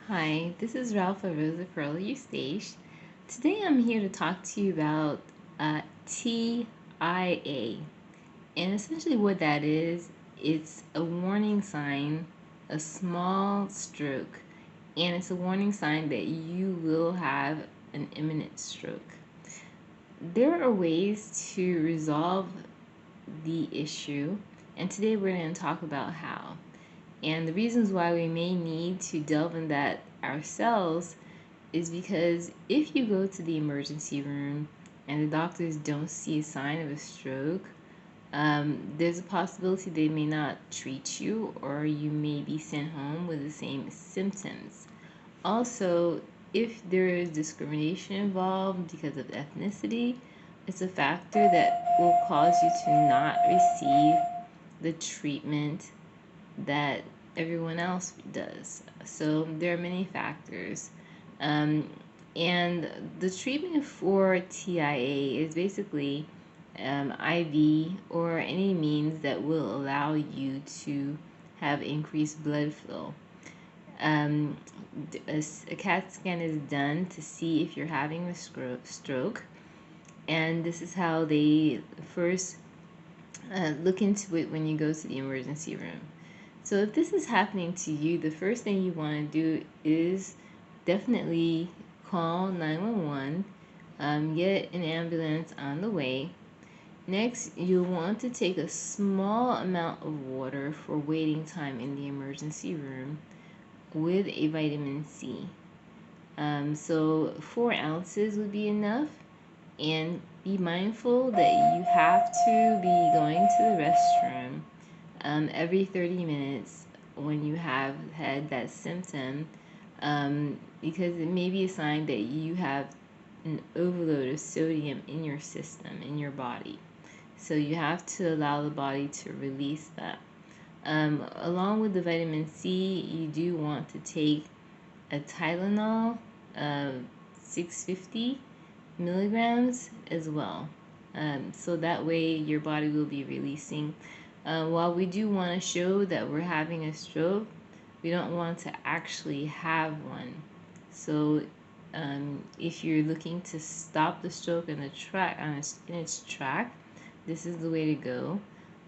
Hi, this is Ralph of Rosa Pearl Eustache. Today I'm here to talk to you about TIA. And essentially, what that is, it's a warning sign, a small stroke, and it's a warning sign that you will have an imminent stroke. There are ways to resolve the issue, and today we're going to talk about how. And the reasons why we may need to delve in that ourselves is because if you go to the emergency room and the doctors don't see a sign of a stroke, there's a possibility they may not treat you or you may be sent home with the same symptoms. Also, if there is discrimination involved because of ethnicity, it's a factor that will cause you to not receive the treatment that everyone else does. So there are many factors. Um, and the treatment for TIA is basically IV or any means that will allow you to have increased blood flow. Um, a CAT scan is done to see if you're having a stroke, and this is how they first look into it when you go to the emergency room. So if this is happening to you, the first thing you want to do is definitely call 911, get an ambulance on the way. Next, you'll want to take a small amount of water for waiting time in the emergency room with a vitamin C. So 4 ounces would be enough, and be mindful that you have to be going to the restroom every 30 minutes when you have had that symptom, because it may be a sign that you have an overload of sodium in your system, in your body. So you have to allow the body to release that. Along with the vitamin C, you do want to take a Tylenol, uh, 650 milligrams as well. So that way your body will be releasing. While we do want to show that we're having a stroke, we don't want to actually have one. So if you're looking to stop the stroke in in its track, this is the way to go.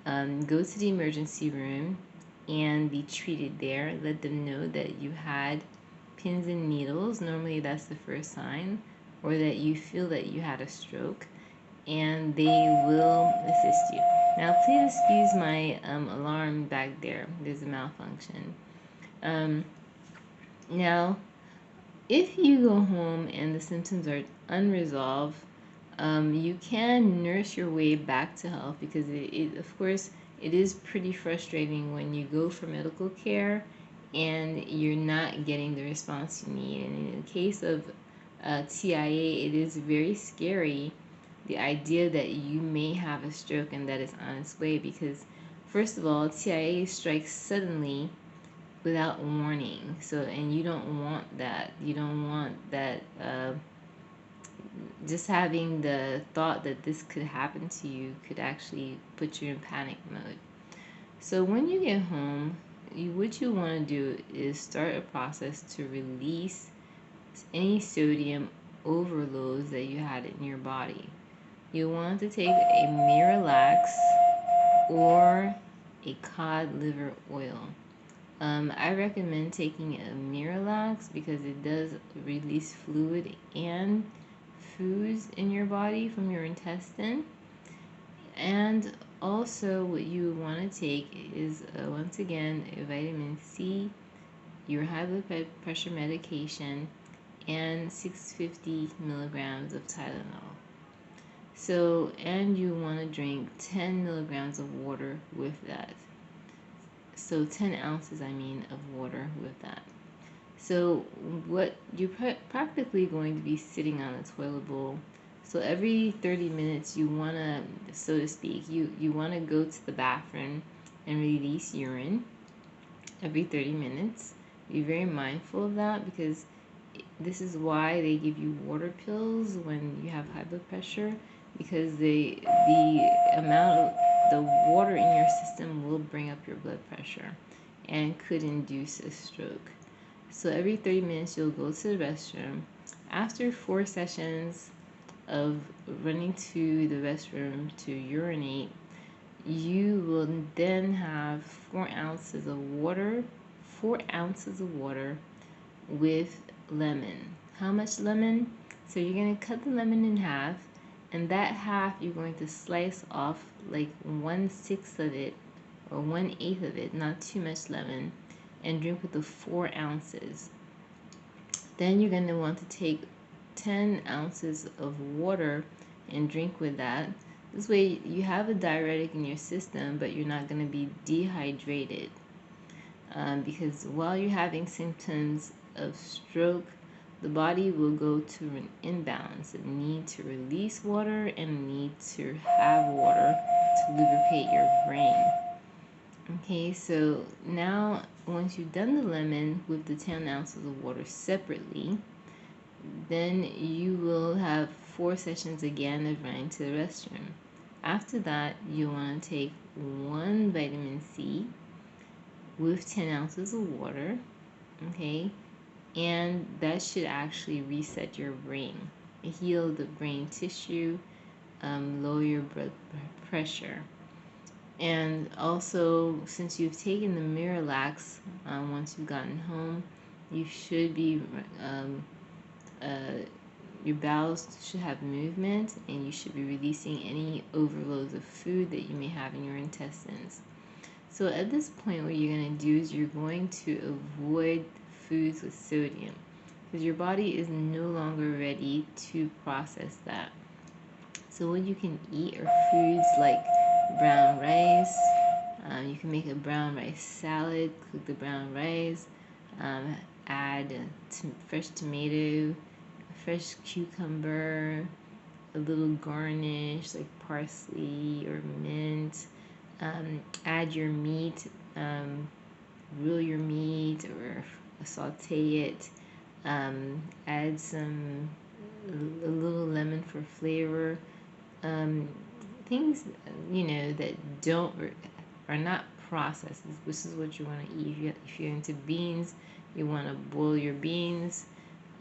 Go to the emergency room and be treated there. Let them know that you had pins and needles. Normally, that's the first sign, or that you feel that you had a stroke, and they will assist you. Now, please excuse my alarm back there. There's a malfunction. Um, Now, if you go home and the symptoms are unresolved, you can nurse your way back to health, because of course, it is pretty frustrating when you go for medical care and you're not getting the response you need. And in the case of TIA, it is very scary, the idea that you may have a stroke and that it's on its way, because first of all, TIA strikes suddenly without warning. So, and you don't want that. You don't want that. Just having the thought that this could happen to you could actually put you in panic mode. So when you get home, what you want to do is start a process to release any sodium overloads that you had in your body. You want to take a Miralax or a cod liver oil. I recommend taking a Miralax because it does release fluid and foods in your body from your intestine. And also, what you want to take is once again a vitamin C, your high blood pressure medication, and 650 milligrams of Tylenol. So, and you want to drink 10 milligrams of water with that. So 10 ounces, of water with that. So what you're practically going to be sitting on a toilet bowl. So every 30 minutes, you want to, so to speak, you want to go to the bathroom and release urine every 30 minutes. Be very mindful of that, because this is why they give you water pills when you have high blood pressure, because the amount of the water in your system will bring up your blood pressure and could induce a stroke. So every 30 minutes, you'll go to the restroom. After 4 sessions of running to the restroom to urinate, you will then have 4 ounces of water, 4 ounces of water with lemon. How much lemon? So you're going to cut the lemon in half, and that half you're going to slice off like 1/6 of it or 1/8 of it, not too much lemon, and drink with the 4 ounces. Then you're going to want to take 10 ounces of water and drink with that. This way you have a diuretic in your system, but you're not going to be dehydrated. Because while you're having symptoms of stroke, the body will go to an imbalance, a need to release water and a need to have water to lubricate your brain. Okay, so now once you've done the lemon with the 10 ounces of water separately, then you will have 4 sessions again of running to the restroom. After that, you want to take 1 vitamin C with 10 ounces of water, okay? And that should actually reset your brain, heal the brain tissue, lower your blood pressure. And also, since you've taken the Miralax, once you've gotten home, you should be, your bowels should have movement, and you should be releasing any overloads of food that you may have in your intestines. So at this point, what you're going to do is you're going to avoid foods with sodium, because your body is no longer ready to process that. So what you can eat are foods like brown rice. You can make a brown rice salad, cook the brown rice, add fresh tomato, fresh cucumber, a little garnish like parsley or mint. Add your meat, grill your meat or saute it. Add a little lemon for flavor. Things that are not processed. This is what you want to eat. If you're into beans, you want to boil your beans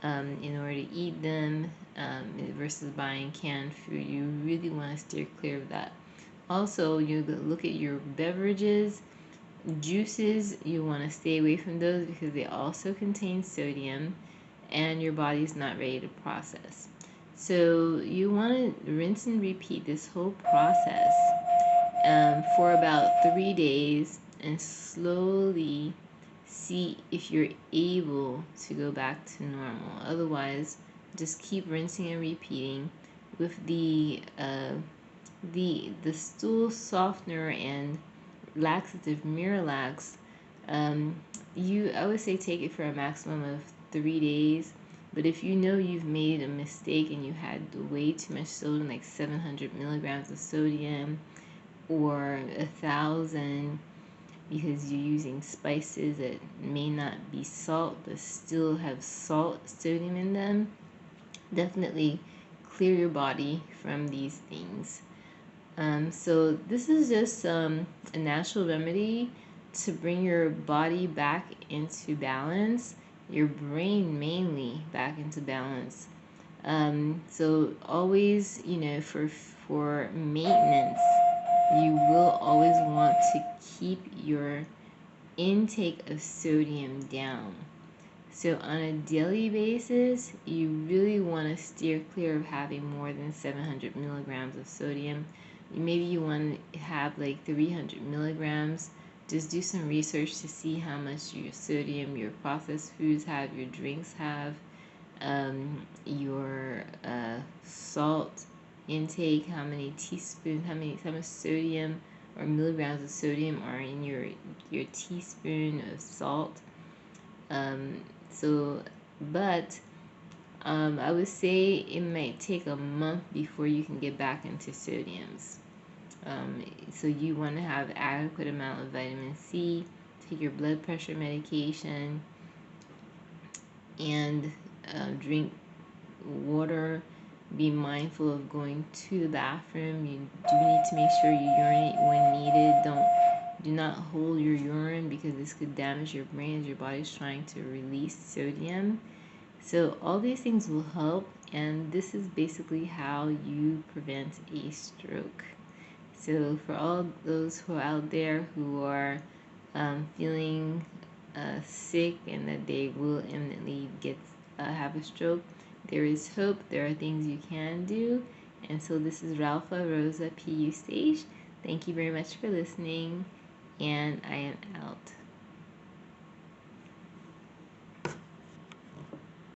in order to eat them, versus buying canned food. You really want to steer clear of that. Also, you look at your beverages, juices. You want to stay away from those because they also contain sodium, and your body's not ready to process. So you want to rinse and repeat this whole process for about 3 days, and slowly see if you're able to go back to normal. Otherwise, just keep rinsing and repeating with the stool softener and laxative Miralax. I would say take it for a maximum of 3 days. But if you know you've made a mistake and you had way too much sodium, like 700 milligrams of sodium or 1,000, because you're using spices that may not be salt but still have sodium in them, definitely clear your body from these things. So this is just a natural remedy to bring your body back into balance, your brain mainly back into balance. So always, for maintenance, you will always want to keep your intake of sodium down. So on a daily basis, you really want to steer clear of having more than 700 milligrams of sodium. Maybe you want to have like 300 milligrams. Just do some research to see how much your sodium your processed foods have, your drinks have, your salt intake, how many teaspoons, how much sodium or milligrams of sodium are in your teaspoon of salt. I would say it might take a month before you can get back into sodiums. So you want to have adequate amount of vitamin C, take your blood pressure medication, and drink water. Be mindful of going to the bathroom. You do need to make sure you urinate when needed. Do not hold your urine because this could damage your brain as your body's trying to release sodium. So all these things will help, and this is basically how you prevent a stroke. So for all those who are out there who are feeling sick and that they will imminently get have a stroke, there is hope. There are things you can do. And so this is Ralpha Rosa PU Stage. Thank you very much for listening, and I am out.